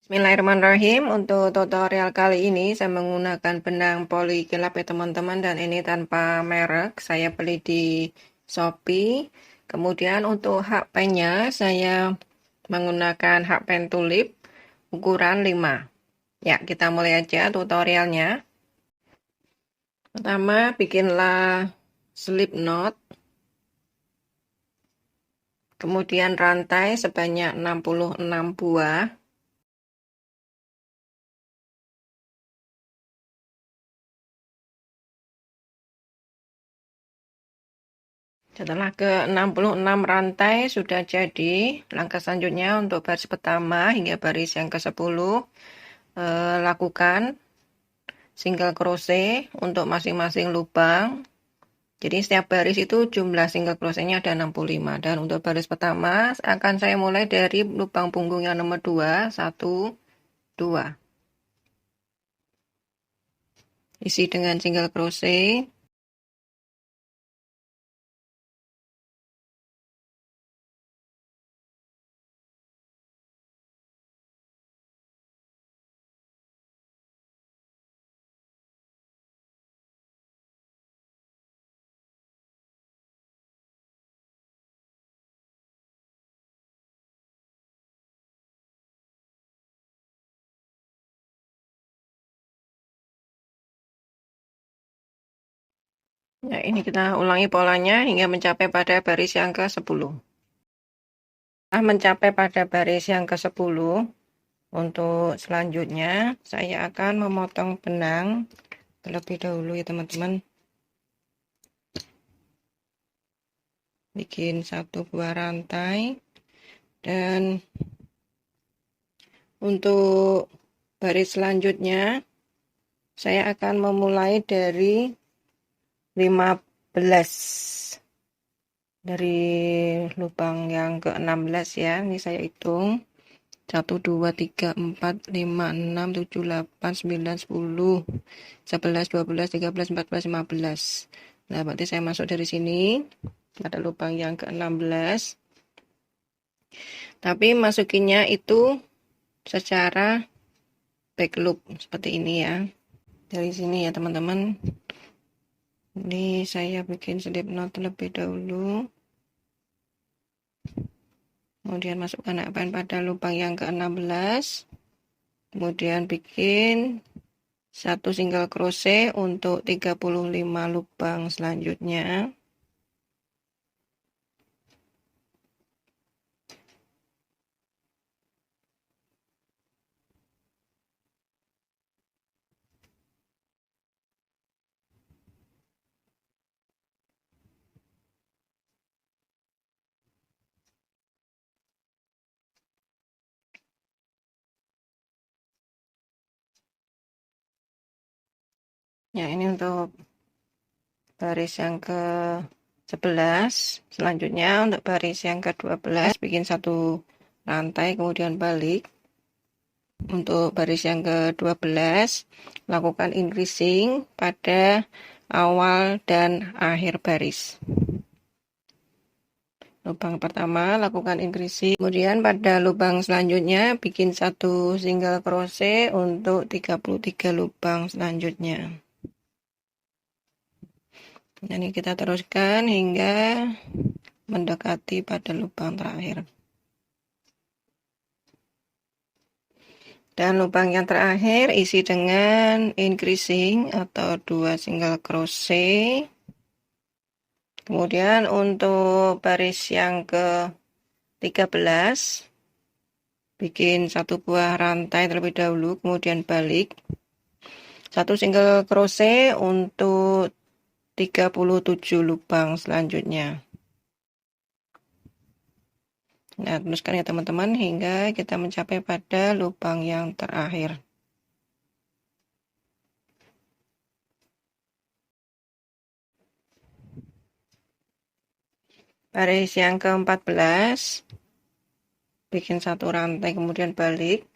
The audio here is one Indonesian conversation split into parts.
Bismillahirrahmanirrahim. Untuk tutorial kali ini saya menggunakan benang poli gelap ya teman-teman, dan ini tanpa merek, saya beli di Shopee. Kemudian untuk hakpennya saya menggunakan hakpen tulip ukuran 5. Ya, kita mulai aja tutorialnya. Pertama, bikinlah slip knot. Kemudian rantai sebanyak 66 buah. Setelah ke 66 rantai sudah jadi, langkah selanjutnya untuk baris pertama hingga baris yang ke-10 lakukan single crochet untuk masing-masing lubang. Jadi setiap baris itu jumlah single crochetnya ada 65. Dan untuk baris pertama akan saya mulai dari lubang punggung yang nomor 2, 1, 2. Isi dengan single crochet. Ya, ini kita ulangi polanya hingga mencapai pada baris yang ke-10. Setelah mencapai pada baris yang ke-10, untuk selanjutnya saya akan memotong benang terlebih dahulu ya teman-teman. Bikin satu buah rantai, dan untuk baris selanjutnya saya akan memulai dari 15 dari lubang yang ke-16 ya. Ini saya hitung 1, 2, 3, 4, 5, 6, 7, 8, 9, 10, 11, 12, 13, 14, 15. Nah, berarti saya masuk dari sini pada lubang yang ke-16. Tapi masukinnya itu secara back loop seperti ini ya. Dari sini ya teman-teman. Ini saya bikin slip knot terlebih dahulu. Kemudian masukkan hakpen pada lubang yang ke-16. Kemudian bikin satu single crochet untuk 35 lubang selanjutnya. Ya, ini untuk baris yang ke-11. Selanjutnya untuk baris yang ke-12 bikin satu rantai kemudian balik. Untuk baris yang ke-12 lakukan increasing pada awal dan akhir baris. Lubang pertama lakukan increasing, kemudian pada lubang selanjutnya bikin satu single crochet untuk 33 lubang selanjutnya. Jadi kita teruskan hingga mendekati pada lubang terakhir. Dan lubang yang terakhir isi dengan increasing atau 2 single crochet. Kemudian untuk baris yang ke-13 bikin satu buah rantai terlebih dahulu, kemudian balik. Satu single crochet untuk 37 lubang selanjutnya. Nah, teruskan ya teman-teman hingga kita mencapai pada lubang yang terakhir. Baris yang ke-14 bikin satu rantai kemudian balik.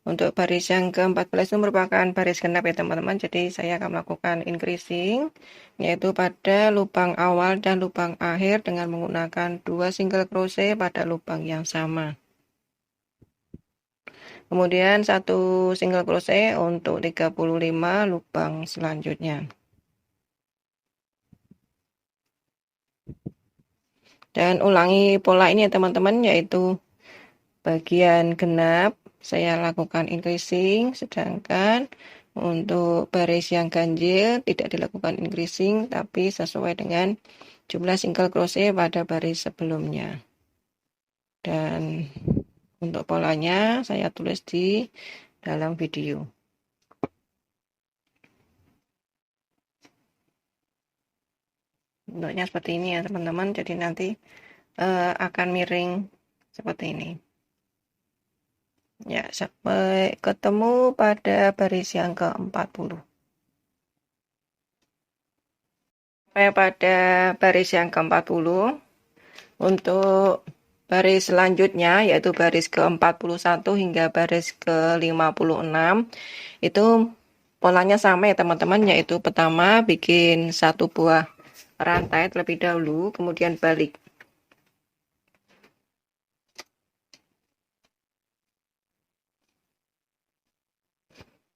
Untuk baris yang ke-14 itu merupakan baris genap ya teman-teman, jadi saya akan melakukan increasing yaitu pada lubang awal dan lubang akhir dengan menggunakan 2 single crochet pada lubang yang sama. Kemudian 1 single crochet untuk 35 lubang selanjutnya. Dan ulangi pola ini ya teman-teman, yaitu bagian genap saya lakukan increasing, sedangkan untuk baris yang ganjil tidak dilakukan increasing, tapi sesuai dengan jumlah single crochet pada baris sebelumnya. Dan untuk polanya saya tulis di dalam video. Bentuknya seperti ini ya teman-teman, jadi nanti akan miring seperti ini. Ya, sampai ketemu pada baris yang ke-40. Sampai pada baris yang ke-40, untuk baris selanjutnya, yaitu baris ke-41 hingga baris ke-56, itu polanya sama ya teman-teman, yaitu pertama bikin 1 buah rantai terlebih dahulu, kemudian balik.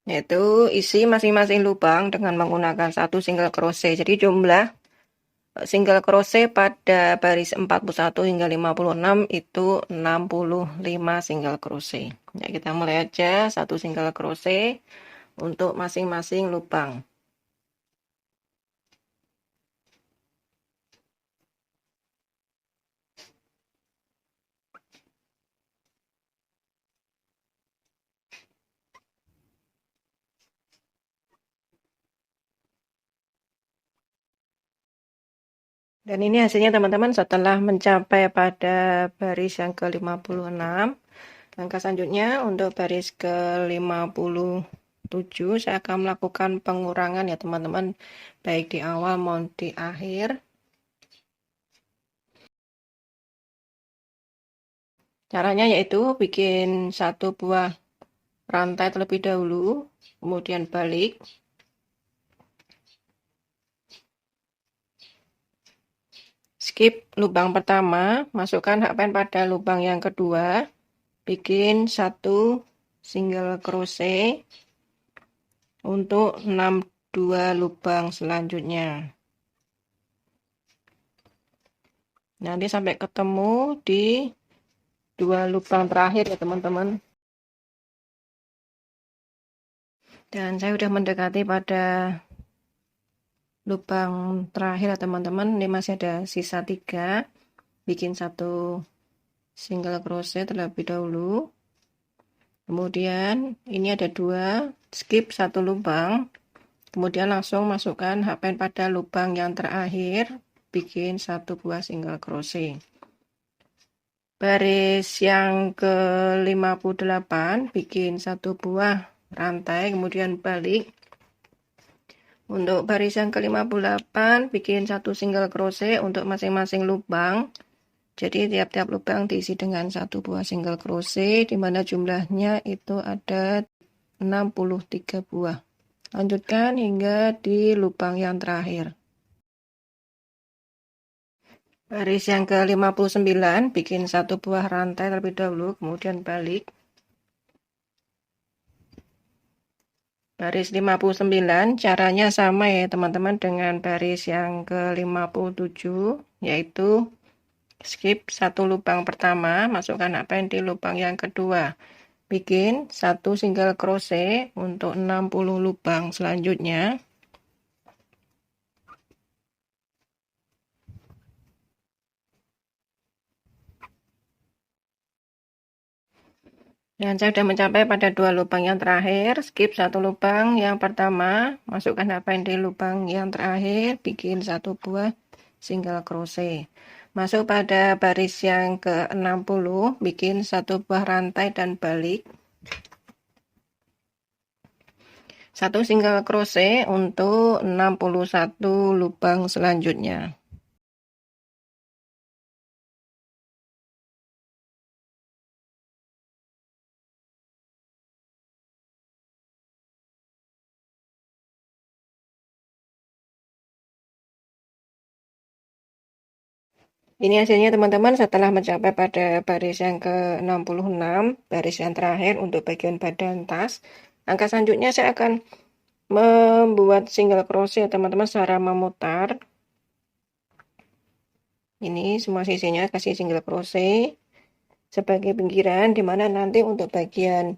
Yaitu isi masing-masing lubang dengan menggunakan 1 single crochet. Jadi jumlah single crochet pada baris 41 hingga 56 itu 65 single crochet. Ya, kita mulai aja 1 single crochet untuk masing-masing lubang. Dan ini hasilnya teman-teman setelah mencapai pada baris yang ke-56. Langkah selanjutnya untuk baris ke-57 saya akan melakukan pengurangan ya teman-teman, baik di awal maupun di akhir. Caranya yaitu bikin 1 buah rantai terlebih dahulu, kemudian balik. Skip lubang pertama, masukkan hakpen pada lubang yang kedua, bikin 1 single crochet untuk 62 lubang selanjutnya. Nanti sampai ketemu di 2 lubang terakhir ya teman-teman. Dan saya sudah mendekati pada lubang terakhir ya teman-teman. Ini masih ada sisa 3. Bikin 1 single crochet terlebih dahulu. Kemudian ini ada 2, skip 1 lubang. Kemudian langsung masukkan hakpen pada lubang yang terakhir, bikin 1 buah single crochet. Baris yang ke-58 bikin 1 buah rantai, kemudian balik. Untuk baris yang ke-58 bikin 1 single crochet untuk masing-masing lubang. Jadi tiap-tiap lubang diisi dengan 1 buah single crochet, di mana jumlahnya itu ada 63 buah. Lanjutkan hingga di lubang yang terakhir. Baris yang ke-59 bikin 1 buah rantai terlebih dahulu, kemudian balik. Baris 59 caranya sama ya teman-teman dengan baris yang ke-57, yaitu skip 1 lubang pertama, masukkan hakpen di lubang yang kedua. Bikin 1 single crochet untuk 60 lubang selanjutnya. Dan saya sudah mencapai pada 2 lubang yang terakhir, skip 1 lubang yang pertama, masukkan hakpen di lubang yang terakhir, bikin 1 buah single crochet. Masuk pada baris yang ke-60, bikin 1 buah rantai dan balik. 1 single crochet untuk 61 lubang selanjutnya. Ini hasilnya teman-teman setelah mencapai pada baris yang ke-66, baris yang terakhir untuk bagian badan tas. Langkah selanjutnya saya akan membuat single crochet teman-teman secara memutar. Ini semua sisinya kasih single crochet sebagai pinggiran, dimana nanti untuk bagian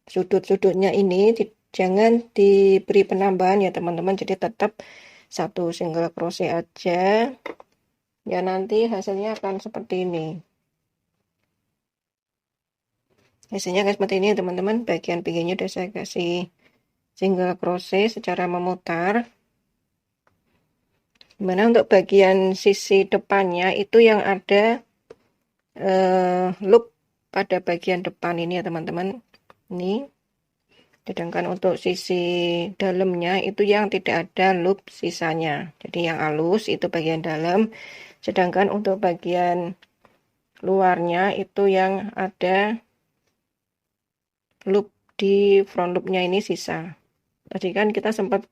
sudut-sudutnya ini jangan diberi penambahan ya teman-teman, jadi tetap satu single crochet aja ya, nanti hasilnya akan seperti ini. Hasilnya kayak seperti ini teman-teman, bagian pinggirnya udah saya kasih single crochet secara memutar. Dimana untuk bagian sisi depannya itu yang ada loop pada bagian depan ini ya teman-teman, ini. Sedangkan untuk sisi dalamnya itu yang tidak ada loop sisanya, jadi yang halus itu bagian dalam, sedangkan untuk bagian luarnya itu yang ada loop di front loopnya ini sisa. Tadi kan kita sempat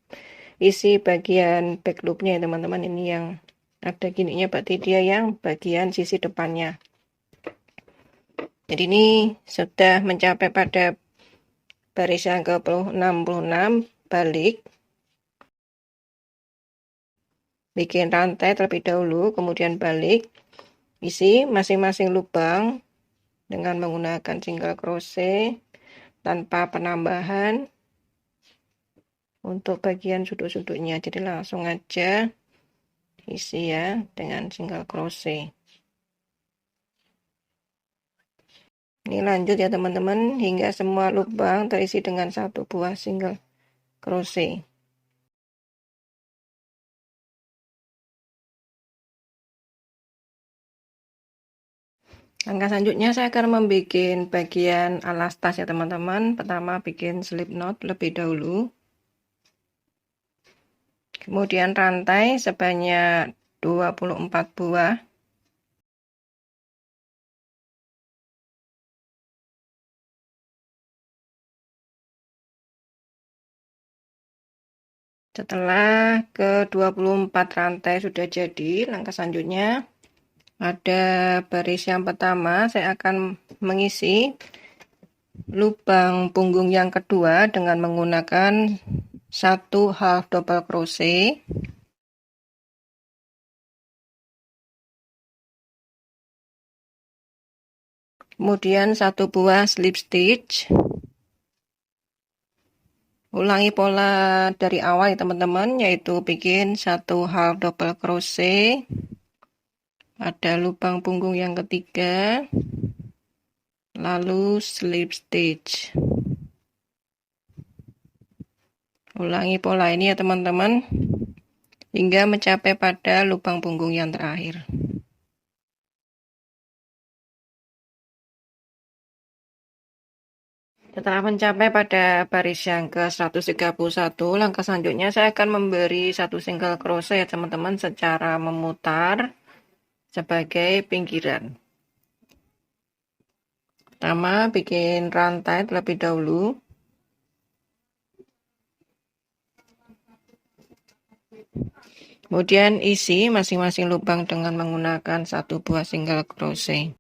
isi bagian back loopnya ya teman-teman, ini yang ada gininya berarti dia yang bagian sisi depannya. Jadi ini sudah mencapai pada baris yang ke-66, balik, bikin rantai terlebih dahulu, kemudian balik, isi masing-masing lubang dengan menggunakan single crochet tanpa penambahan untuk bagian sudut-sudutnya, jadi langsung aja isi ya dengan single crochet. Ini lanjut ya teman-teman hingga semua lubang terisi dengan satu buah single crochet. Langkah selanjutnya saya akan membuat bagian alas tas ya teman-teman. Pertama bikin slip knot lebih dahulu. Kemudian rantai sebanyak 24 buah. Setelah ke-24 rantai sudah jadi, langkah selanjutnya pada baris yang pertama saya akan mengisi lubang punggung yang kedua dengan menggunakan satu half double crochet. Kemudian satu buah slip stitch. Ulangi pola dari awal ya teman-teman, yaitu bikin satu half double crochet pada lubang punggung yang ketiga, lalu slip stitch. Ulangi pola ini ya teman-teman hingga mencapai pada lubang punggung yang terakhir. Setelah mencapai pada baris yang ke-131, langkah selanjutnya saya akan memberi satu single crochet ya teman-teman secara memutar sebagai pinggiran. Pertama bikin rantai terlebih dahulu. Kemudian isi masing-masing lubang dengan menggunakan satu buah single crochet.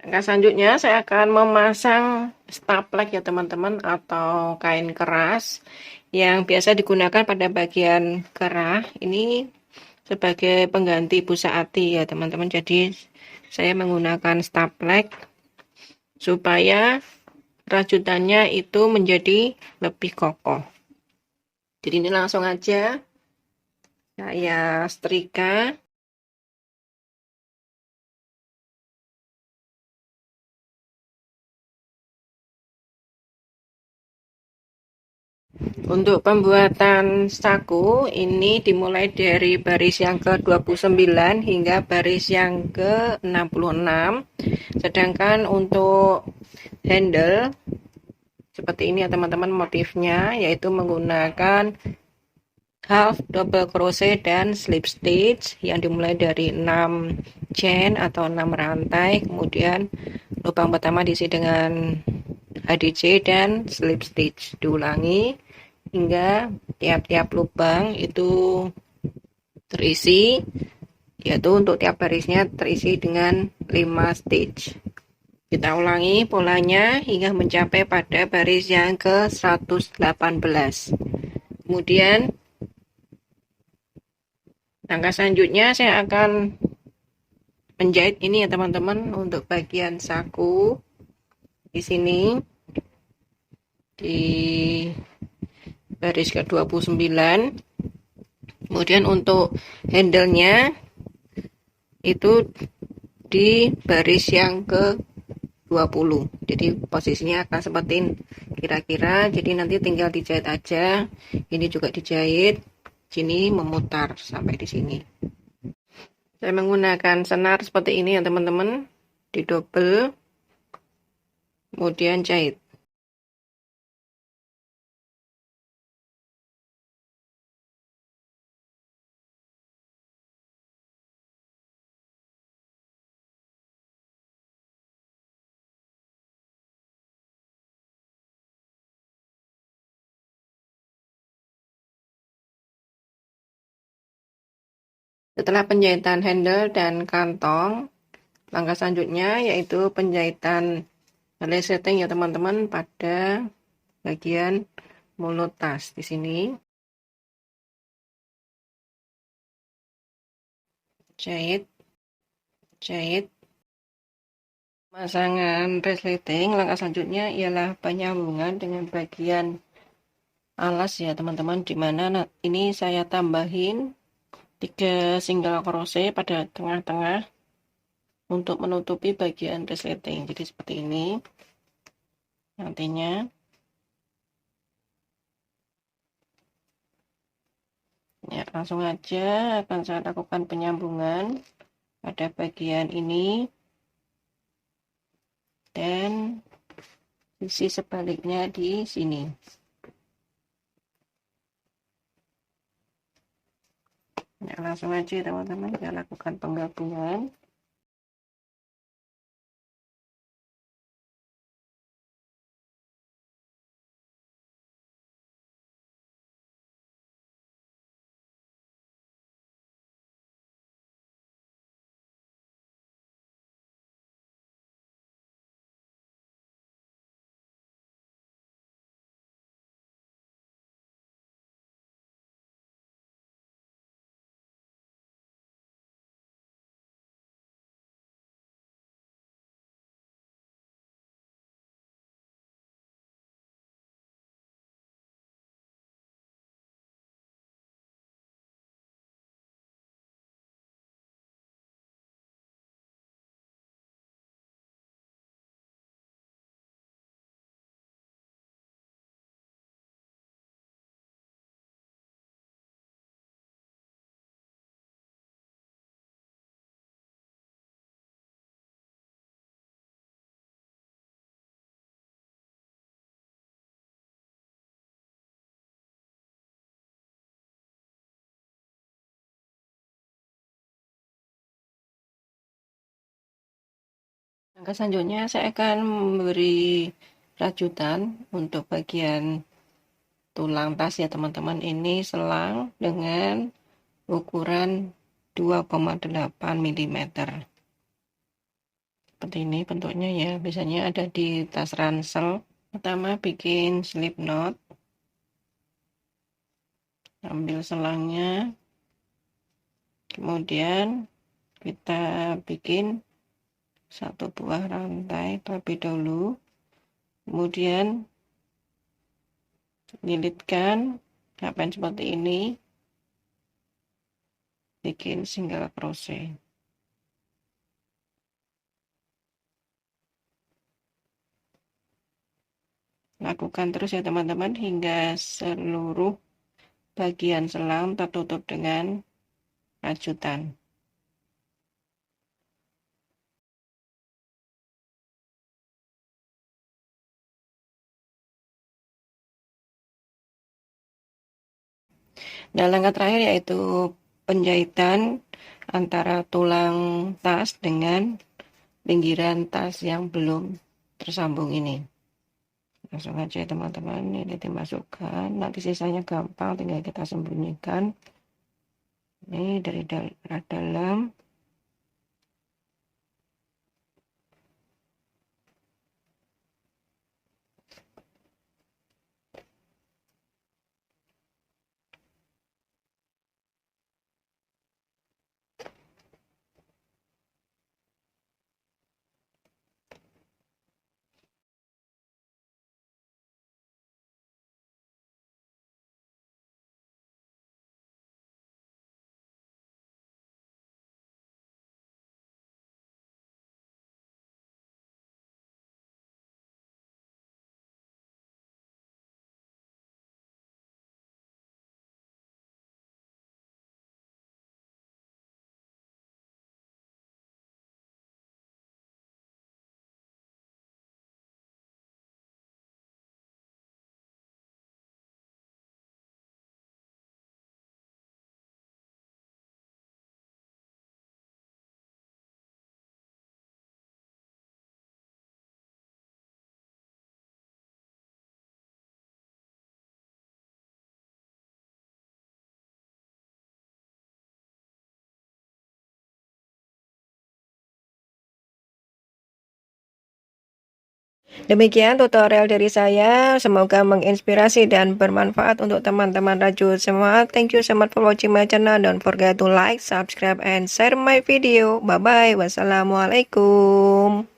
Langkah selanjutnya saya akan memasang staplek ya teman-teman, atau kain keras yang biasa digunakan pada bagian kerah. Ini sebagai pengganti busa ati ya teman-teman. Jadi saya menggunakan staplek supaya rajutannya itu menjadi lebih kokoh. Jadi ini langsung aja saya setrika. Untuk pembuatan saku ini dimulai dari baris yang ke-29 hingga baris yang ke-66. Sedangkan untuk handle seperti ini ya teman-teman, motifnya yaitu menggunakan half double crochet dan slip stitch yang dimulai dari 6 chain atau 6 rantai, kemudian lubang pertama diisi dengan HDJ dan slip stitch, diulangi hingga tiap-tiap lubang itu terisi, yaitu untuk tiap barisnya terisi dengan 5 stitch. Kita ulangi polanya hingga mencapai pada baris yang ke-118. Kemudian langkah selanjutnya saya akan menjahit ini ya teman-teman, untuk bagian saku di sini di baris ke-29. Kemudian untuk handle-nya itu di baris yang ke-20. Jadi posisinya akan seperti kira-kira, jadi nanti tinggal dijahit aja. Ini juga dijahit, sini memutar sampai di sini. Saya menggunakan senar seperti ini ya teman-teman, didobel, kemudian jahit. Setelah penjahitan handle dan kantong, langkah selanjutnya yaitu penjahitan setting ya teman-teman pada bagian mulut tas di sini. Jahit, jahit. Pemasangan resleting, langkah selanjutnya ialah penyambungan dengan bagian alas ya teman-teman, dimana ini saya tambahin 3 single crochet pada tengah-tengah untuk menutupi bagian resleting. Jadi seperti ini nantinya. Ya, langsung aja akan saya lakukan penyambungan pada bagian ini dan sisi sebaliknya di sini. Ya, langsung aja teman-teman saya lakukan penggabungan. Langkah selanjutnya saya akan memberi rajutan untuk bagian tulang tas ya teman-teman. Ini selang dengan ukuran 2,8 mm. Seperti ini bentuknya ya, biasanya ada di tas ransel. Pertama bikin slip knot, ambil selangnya, kemudian kita bikin satu buah rantai terlebih dahulu, kemudian lilitkan ngapain seperti ini, bikin single crochet. Lakukan terus ya teman-teman hingga seluruh bagian selang tertutup dengan rajutan. Dan langkah terakhir yaitu penjahitan antara tulang tas dengan pinggiran tas yang belum tersambung ini. Langsung aja teman-teman, ini dimasukkan, nanti sisanya gampang, tinggal kita sembunyikan. Ini dari dalam. Demikian tutorial dari saya, semoga menginspirasi dan bermanfaat untuk teman-teman rajut semua. Thank you so much for watching my channel. Don't forget to like, subscribe, and share my video. Bye-bye. Wassalamualaikum.